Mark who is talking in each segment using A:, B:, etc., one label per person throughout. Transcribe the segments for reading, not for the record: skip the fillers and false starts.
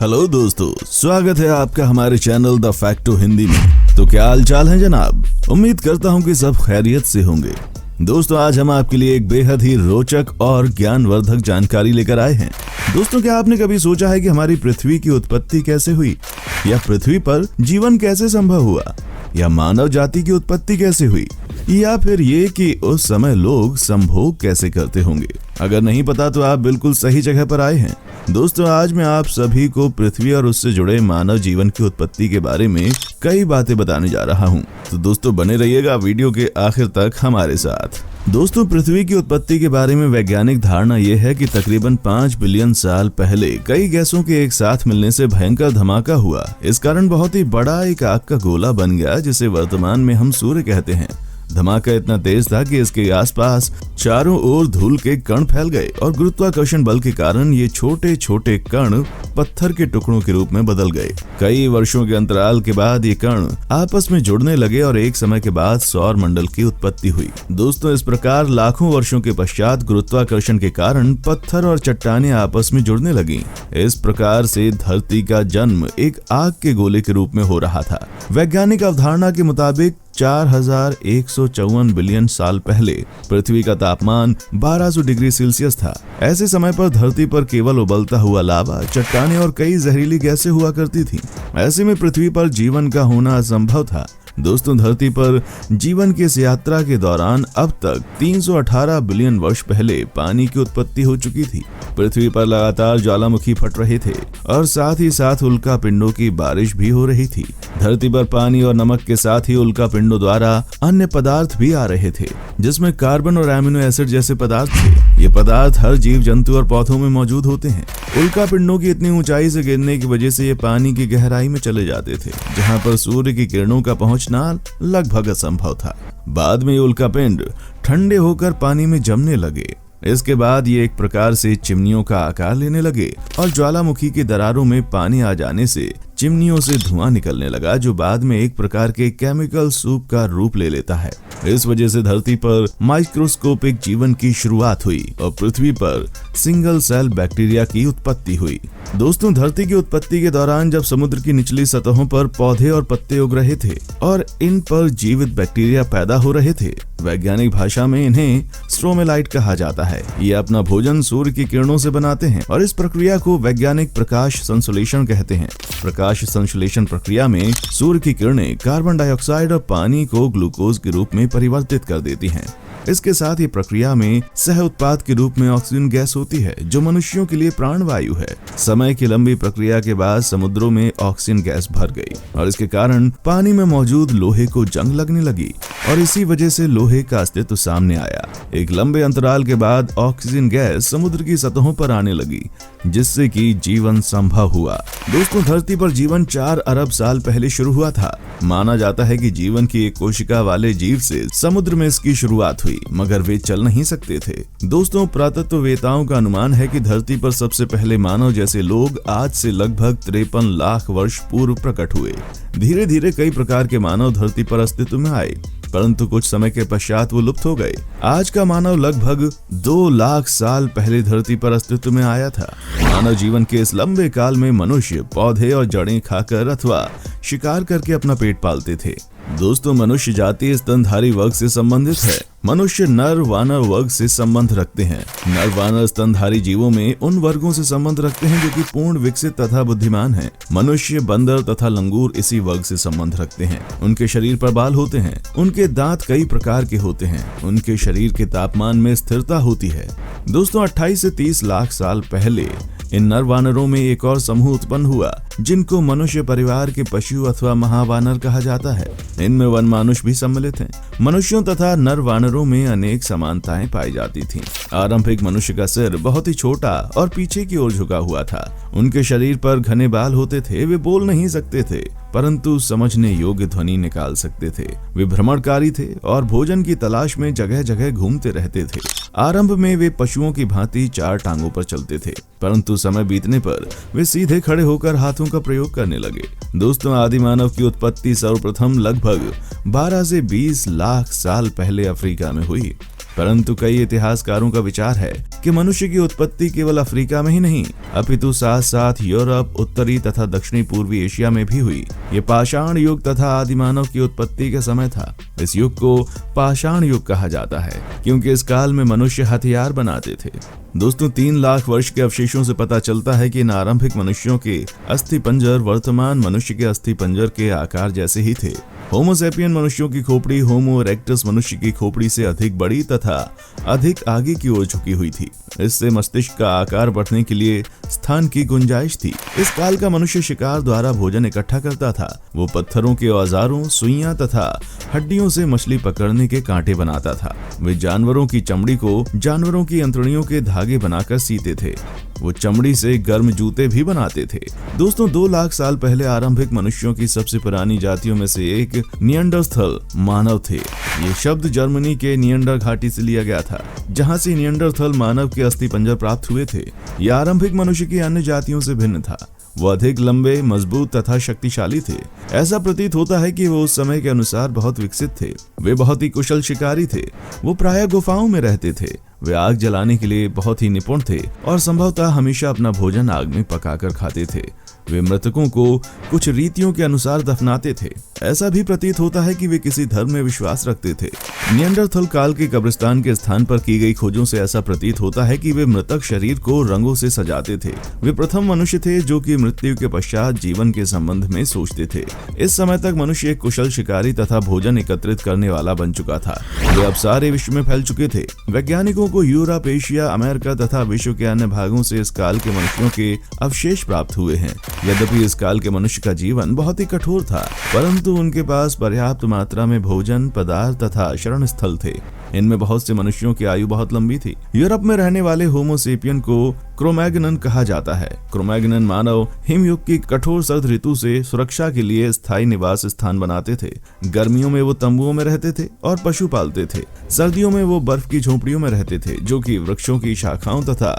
A: Hello दोस्तों, स्वागत है आपका हमारे चैनल द फैक्टो हिंदी में। तो क्या हाल चाल है जनाब? उम्मीद करता हूं कि सब खैरियत से होंगे। दोस्तों, आज हम आपके लिए एक बेहद ही रोचक और ज्ञानवर्धक जानकारी लेकर आए हैं। दोस्तों, क्या आपने कभी सोचा है कि हमारी पृथ्वी की उत्पत्ति कैसे हुई, या पृथ्वी पर जीवन कैसे संभव हुआ, या मानव जाति की उत्पत्ति कैसे हुई, या फिर ये कि उस समय लोग संभोग कैसे करते होंगे? अगर नहीं पता तो आप बिल्कुल सही जगह पर आए हैं। दोस्तों, आज मैं आप सभी को पृथ्वी और उससे जुड़े मानव जीवन की उत्पत्ति के बारे में कई बातें बताने जा रहा हूं। तो दोस्तों, बने रहिएगा वीडियो के आखिर तक हमारे साथ। दोस्तों, पृथ्वी की उत्पत्ति के बारे में वैज्ञानिक धारणा यह है कि तकरीबन 5 बिलियन साल पहले कई गैसों के एक साथ मिलने से भयंकर धमाका हुआ। इस कारण बहुत ही बड़ा एक आग का गोला बन गया, जिसे वर्तमान में हम सूर्य कहते हैं। धमाका इतना तेज था कि इसके आसपास चारों ओर धूल के कण फैल गए और गुरुत्वाकर्षण बल के कारण ये छोटे छोटे कण पत्थर के टुकड़ों के रूप में बदल गए। कई वर्षों के अंतराल के बाद ये कण आपस में जुड़ने लगे और एक समय के बाद सौर मंडल की उत्पत्ति हुई। दोस्तों, इस प्रकार लाखों वर्षों के पश्चात गुरुत्वाकर्षण के कारण पत्थर और चट्टानें आपस में जुड़ने लगी। इस प्रकार से धरती का जन्म एक आग के गोले के रूप में हो रहा था। वैज्ञानिक अवधारणा के मुताबिक 4154 बिलियन साल पहले पृथ्वी का तापमान 1200 डिग्री सेल्सियस था। ऐसे समय पर धरती पर केवल उबलता हुआ लावा, चट्टानें और कई जहरीली गैसें हुआ करती थीं। ऐसे में पृथ्वी पर जीवन का होना असंभव था। दोस्तों, धरती पर जीवन की इस यात्रा के दौरान अब तक 318 बिलियन वर्ष पहले पानी की उत्पत्ति हो चुकी थी। पृथ्वी पर लगातार ज्वालामुखी फट रहे थे और साथ ही साथ उल्का पिंडों की बारिश भी हो रही थी। धरती पर पानी और नमक के साथ ही उल्का पिंडों द्वारा अन्य पदार्थ भी आ रहे थे, जिसमें कार्बन और एमिनो एसिड जैसे पदार्थ थे। ये पदार्थ हर जीव जंतु और पौधों में मौजूद होते हैं। उल्का पिंडों की इतनी ऊंचाई से गिरने की वजह से ये पानी की गहराई में चले जाते थे, जहां पर सूर्य की किरणों का पहुंचना लगभग असंभव था। बाद में ये उल्का पिंड ठंडे होकर पानी में जमने लगे। इसके बाद ये एक प्रकार से चिमनियों का आकार लेने लगे और ज्वालामुखी की दरारों में पानी आ जाने से चिमनियों से धुआं निकलने लगा, जो बाद में एक प्रकार के केमिकल सूप का रूप ले लेता है। इस वजह से धरती पर माइक्रोस्कोपिक जीवन की शुरुआत हुई और पृथ्वी पर सिंगल सेल बैक्टीरिया की उत्पत्ति हुई। दोस्तों, धरती की उत्पत्ति के दौरान जब समुद्र की निचली सतहों पर पौधे और पत्ते उग रहे थे और इन पर जीवित बैक्टीरिया पैदा हो रहे थे, वैज्ञानिक भाषा में इन्हें स्ट्रोमेलाइट कहा जाता है। ये अपना भोजन सूर्य की किरणों से बनाते हैं और इस प्रक्रिया को वैज्ञानिक प्रकाश संश्लेषण कहते हैं। प्रकाश संश्लेषण प्रक्रिया में सूर्य की किरणें कार्बन डाइऑक्साइड और पानी को ग्लूकोज के रूप में परिवर्तित कर देती हैं। इसके साथ ही प्रक्रिया में सह उत्पाद के रूप में ऑक्सीजन गैस होती है, जो मनुष्यों के लिए प्राणवायु है। समय की लंबी प्रक्रिया के बाद समुद्रों में ऑक्सीजन गैस भर गई और इसके कारण पानी में मौजूद लोहे को जंग लगने लगी और इसी वजह से लोहे का अस्तित्व सामने आया। एक लंबे अंतराल के बाद ऑक्सीजन गैस समुद्र की सतहों पर आने लगी, जिससे कि जीवन संभव हुआ। दोस्तों, धरती पर जीवन 4 अरब साल पहले शुरू हुआ था। माना जाता है कि जीवन की एक कोशिका वाले जीव से समुद्र में इसकी शुरुआत हुई, मगर वे चल नहीं सकते थे। दोस्तों, पुरातत्ववेताओं का अनुमान है कि धरती पर सबसे पहले मानव जैसे लोग आज से लगभग 53 लाख वर्ष पूर्व प्रकट हुए। धीरे धीरे कई प्रकार के मानव धरती पर अस्तित्व में आए, परंतु कुछ समय के पश्चात वो लुप्त हो गए। आज का मानव लगभग 2 लाख साल पहले धरती पर अस्तित्व में आया था। मानव जीवन के इस लंबे काल में मनुष्य पौधे और जड़ें खाकर अथवा शिकार करके अपना पेट पालते थे। दोस्तों, मनुष्य जाति स्तनधारी वर्ग से संबंधित है। मनुष्य नर वानर वर्ग से संबंध रखते हैं। नर वानर स्तनधारी जीवों में उन वर्गों से संबंध रखते हैं जो कि पूर्ण विकसित तथा बुद्धिमान हैं। मनुष्य, बंदर तथा लंगूर इसी वर्ग से संबंध रखते हैं। उनके शरीर पर बाल होते हैं। उनके दांत कई प्रकार के होते हैं। उनके शरीर के तापमान में स्थिरता होती है। दोस्तों, 28 से 30 लाख साल पहले इन नर वानरों में एक और समूह उत्पन्न हुआ, जिनको मनुष्य परिवार के पशु अथवा महावानर कहा जाता है। इनमें वन मानुष भी सम्मिलित हैं। मनुष्यों तथा नर वानरों में अनेक समानताएं पाई जाती थीं। आरंभिक मनुष्य का सिर बहुत ही छोटा और पीछे की ओर झुका हुआ था। उनके शरीर पर घने बाल होते थे। वे बोल नहीं सकते थे, परंतु समझने योग्य ध्वनि निकाल सकते थे। वे भ्रमणकारी थे और भोजन की तलाश में जगह जगह घूमते रहते थे। आरंभ में वे पशुओं की भांति 4 टांगों पर चलते थे, परंतु समय बीतने पर वे सीधे खड़े होकर हाथों का प्रयोग करने लगे। दोस्तों, आदि मानव की उत्पत्ति सर्वप्रथम लगभग 12 से 20 लाख साल पहले अफ्रीका में हुई। परंतु कई इतिहासकारों का विचार है कि मनुष्य की उत्पत्ति केवल अफ्रीका में ही नहीं अपितु साथ साथ यूरोप, उत्तरी तथा दक्षिणी पूर्वी एशिया में भी हुई। ये पाषाण युग तथा आदिमानव की उत्पत्ति का समय था। इस युग को पाषाण युग कहा जाता है क्योंकि इस काल में मनुष्य हथियार बनाते थे। दोस्तों 3 लाख वर्ष के अवशेषों से पता चलता है कि इन आरंभिक मनुष्यों के अस्थि पंजर वर्तमान मनुष्य के अस्थि पंजर के आकार जैसे ही थे। होमो सेपियन मनुष्यों की खोपड़ी होमो इरेक्टस मनुष्य की खोपड़ी से अधिक बड़ी तथा अधिक आगे की ओर झुकी हुई थी। इससे मस्तिष्क का आकार बढ़ने के लिए स्थान की गुंजाइश थी। इस काल का मनुष्य शिकार द्वारा भोजन इकट्ठा करता था। वो पत्थरों के औजारों, सुइयां तथा हड्डियों से मछली पकड़ने के कांटे बनाता था। वे जानवरों की चमड़ी को जानवरों की अंतड़ियों के धागे बनाकर सीते थे। वो चमड़ी से गर्म जूते भी बनाते थे। दोस्तों 2 लाख साल पहले आरंभिक मनुष्यों की सबसे पुरानी जातियों में से एक निएंडरथल मानव थे। ये शब्द जर्मनी के निएंडर घाटी से लिया गया था, जहां से निएंडरथल मानव के अस्थिपंजर प्राप्त हुए थे। यह आरंभिक मनुष्य की अन्य जातियों से भिन्न था। वो अधिक लंबे, मजबूत तथा शक्तिशाली थे। ऐसा प्रतीत होता है कि वो उस समय के अनुसार बहुत विकसित थे। वे बहुत ही कुशल शिकारी थे। वो प्रायः गुफाओं में रहते थे। वे आग जलाने के लिए बहुत ही निपुण थे और संभवतः हमेशा अपना भोजन आग में पकाकर खाते थे। वे मृतकों को कुछ रीतियों के अनुसार दफनाते थे। ऐसा भी प्रतीत होता है कि वे किसी धर्म में विश्वास रखते थे। निएंडरथल काल के कब्रिस्तान के स्थान पर की गई खोजों से ऐसा प्रतीत होता है कि वे मृतक शरीर को रंगों से सजाते थे। वे प्रथम मनुष्य थे जो कि मृत्यु के पश्चात जीवन के संबंध में सोचते थे। इस समय तक मनुष्य एक कुशल शिकारी तथा भोजन एकत्रित करने वाला बन चुका था। वे अब सारे विश्व में फैल चुके थे। वैज्ञानिकों को यूरोप, एशिया, अमेरिका तथा विश्व के अन्य भागों से इस काल के मनुष्यों के अवशेष प्राप्त हुए हैं। यद्यपि इस काल के मनुष्य का जीवन बहुत ही कठोर था, परंतु उनके पास पर्याप्त मात्रा में भोजन पदार्थ तथा शरण स्थल थे। इनमें बहुत से मनुष्यों की आयु बहुत लंबी थी। यूरोप में रहने वाले होमो सेपियन को क्रोमैग्नन कहा जाता है। क्रोमैग्नन मानव हिमयुग की कठोर सर्द ऋतु से सुरक्षा के लिए स्थायी निवास स्थान बनाते थे। गर्मियों में वो तंबुओं में रहते थे और पशु पालते थे। सर्दियों में वो बर्फ की झोपड़ियों में रहते थे जो कि वृक्षों की शाखाओं तथा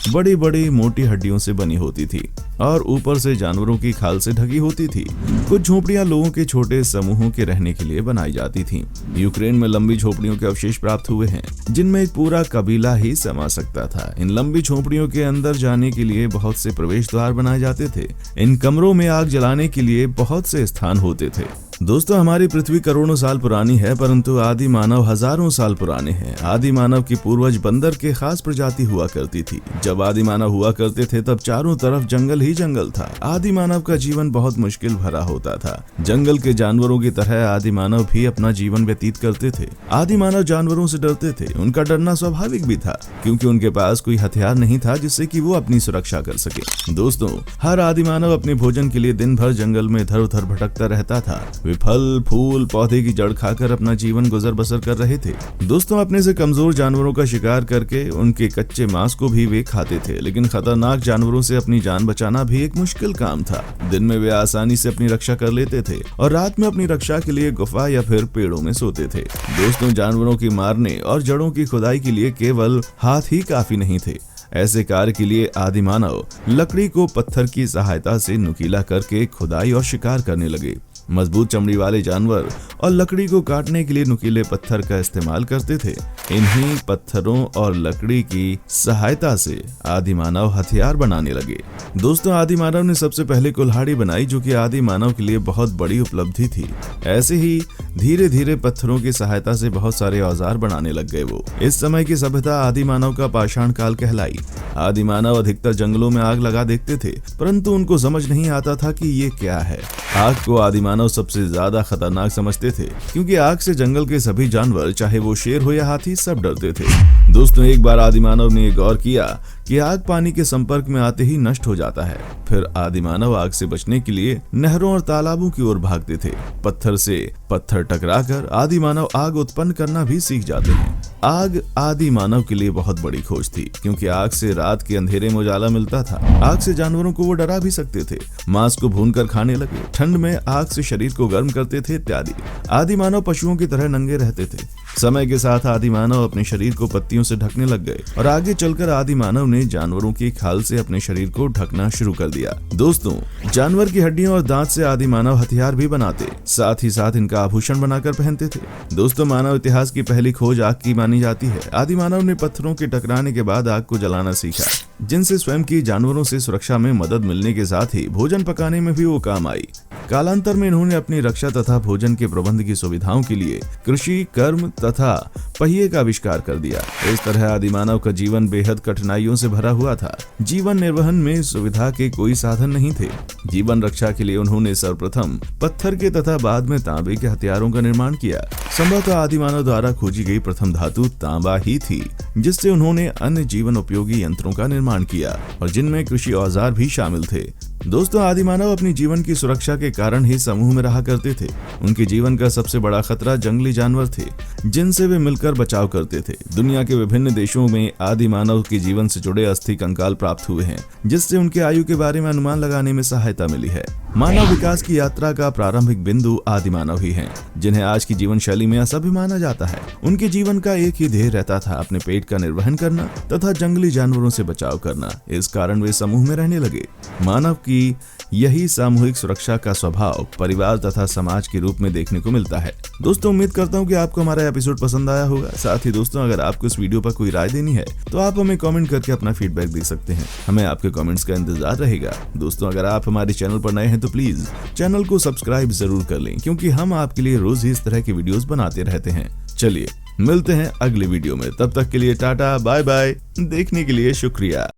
A: बड़ी बड़ी मोटी हड्डियों से बनी होती थी और ऊपर से जानवरों की खाल से ढकी होती थी। कुछ झोपड़ियां लोगों के छोटे समूहों के रहने के लिए बनाई जाती थीं। यूक्रेन में लंबी झोपड़ियों के अवशेष प्राप्त हुए हैं जिनमें एक पूरा कबीला ही समा सकता था। इन लंबी झोपड़ियों के अंदर जाने के लिए बहुत से प्रवेश द्वार बनाए जाते थे। इन कमरों में आग जलाने के लिए बहुत से स्थान होते थे। दोस्तों हमारी पृथ्वी करोड़ों साल पुरानी है, परंतु आदि मानव हजारों साल पुराने हैं। आदि मानव की पूर्वज बंदर के खास प्रजाति हुआ करती थी। जब आदि मानव हुआ करते थे तब चारों तरफ जंगल ही जंगल था। आदि मानव का जीवन बहुत मुश्किल भरा होता था। जंगल के जानवरों की तरह आदि मानव भी अपना जीवन व्यतीत करते थे। आदि मानव जानवरों से डरते थे। उनका डरना स्वाभाविक भी था क्योंकि उनके पास कोई हथियार नहीं था जिससे कि वो अपनी सुरक्षा कर सके। दोस्तों हर आदि मानव अपने भोजन के लिए दिन भर जंगल में इधर उधर भटकता रहता था। वे फल फूल पौधे की जड़ खाकर अपना जीवन गुजर बसर कर रहे थे। दोस्तों अपने से कमजोर जानवरों का शिकार करके उनके कच्चे मांस को भी वे खाते थे, लेकिन खतरनाक जानवरों से अपनी जान बचाना भी एक मुश्किल काम था। दिन में वे आसानी से अपनी रक्षा कर लेते थे और रात में अपनी रक्षा के लिए गुफा या फिर पेड़ों में सोते थे। दोस्तों जानवरों की मारने और जड़ों की खुदाई के लिए केवल हाथ ही काफी नहीं थे। ऐसे कार्य के लिए आदि मानव लकड़ी को पत्थर की सहायता से नुकीला करके खुदाई और शिकार करने लगे। मजबूत चमड़ी वाले जानवर और लकड़ी को काटने के लिए नुकीले पत्थर का इस्तेमाल करते थे। इन्हीं पत्थरों और लकड़ी की सहायता से आदि मानव हथियार बनाने लगे। दोस्तों आदि मानव ने सबसे पहले कुल्हाड़ी बनाई जो कि आदि मानव के लिए बहुत बड़ी उपलब्धि थी। ऐसे ही धीरे धीरे पत्थरों की सहायता से बहुत सारे औजार बनाने लग गए वो। इस समय की सभ्यता आदि मानव का पाषाण काल कहलाई। आदि मानव अधिकतर जंगलों में आग लगा देखते थे, परंतु उनको समझ नहीं आता था कि ये क्या है। आग को आदि मानव सबसे ज्यादा खतरनाक समझते थे क्योंकि आग से जंगल के सभी जानवर चाहे वो शेर हो या हाथी सब डरते थे। दोस्तों एक बार आदि मानव ने गौर किया कि आग पानी के संपर्क में आते ही नष्ट हो जाता है। फिर आदि मानव आग से बचने के लिए नहरों और तालाबों की ओर भागते थे। पत्थर से पत्थर टकराकर आदि मानव आग उत्पन्न करना भी सीख जाते हैं। आग आदि मानव के लिए बहुत बड़ी खोज थी क्योंकि आग से रात के अंधेरे में उजाला मिलता था। आग से जानवरों को वो डरा भी सकते थे। मांस को भूनकर खाने लगे, ठंड में आग से शरीर को गर्म करते थे इत्यादि। आदि मानव पशुओं की तरह नंगे रहते थे। समय के साथ आदि मानव अपने शरीर को पत्तियों से ढकने लग गए और आगे चलकर आदि मानव ने जानवरों की खाल से अपने शरीर को ढकना शुरू कर दिया। दोस्तों, जानवर की हड्डियों और दांत से आदि मानव हथियार भी बनाते, साथ ही साथ इनका आभूषण बनाकर पहनते थे। दोस्तों, मानव इतिहास की पहली खोज आग की मानी जाती है। आदि मानव ने पत्थरों के टकराने के बाद आग को जलाना सीखा, जिनसे स्वयं की जानवरों से सुरक्षा में मदद मिलने के साथ ही भोजन पकाने में भी वो काम आई। कालांतर में इन्होंने अपनी रक्षा तथा भोजन के प्रबंध की सुविधाओं के लिए कृषि, कर्म तथा पहिए का आविष्कार कर दिया। इस तरह आदि मानव का जीवन बेहद कठिनाइयों से भरा हुआ था। जीवन निर्वहन में सुविधा के कोई साधन नहीं थे। जीवन रक्षा के लिए उन्होंने सर्वप्रथम पत्थर के तथा बाद में तांबे के हथियारों का निर्माण किया। संभवतः आदि मानव द्वारा खोजी गई प्रथम धातु तांबा ही थी, जिससे उन्होंने अन्य जीवन उपयोगी यंत्रों का निर्माण किया और जिनमें कृषि औजार भी शामिल थे। दोस्तों, आदि मानव अपनी जीवन की सुरक्षा के कारण ही समूह में रहा करते थे। उनके जीवन का सबसे बड़ा खतरा जंगली जानवर थे, जिनसे वे मिलकर बचाव करते थे। दुनिया के विभिन्न देशों में आदि मानव के जीवन से जुड़े अस्थि कंकाल प्राप्त हुए हैं, जिससे उनके आयु के बारे में अनुमान लगाने में सहायता मिली है। मानव विकास की यात्रा का प्रारंभिक बिंदु आदि मानव ही हैं, जिन्हें आज की जीवन शैली में असभ्य माना जाता है। उनके जीवन का एक ही ध्येय रहता था, अपने पेट का निर्वहन करना तथा जंगली जानवरों से बचाव करना। इस कारण वे समूह में रहने लगे। मानव की यही सामूहिक सुरक्षा का स्वभाव परिवार तथा समाज के रूप में देखने को मिलता है। दोस्तों, उम्मीद करता हूँ कि आपको हमारा एपिसोड पसंद आया होगा। साथ ही दोस्तों, अगर आपको इस वीडियो पर कोई राय देनी है तो आप हमें कमेंट करके अपना फीडबैक दे सकते हैं। हमें आपके कमेंट्स का इंतजार रहेगा। दोस्तों, अगर आप हमारे चैनल पर नए हैं तो प्लीज चैनल को सब्सक्राइब जरूर कर लें, क्योंकि हम आपके लिए रोज ही इस तरह की वीडियोस बनाते रहते हैं। चलिए मिलते हैं अगले वीडियो में, तब तक के लिए टाटा बाय बाय। देखने के लिए शुक्रिया।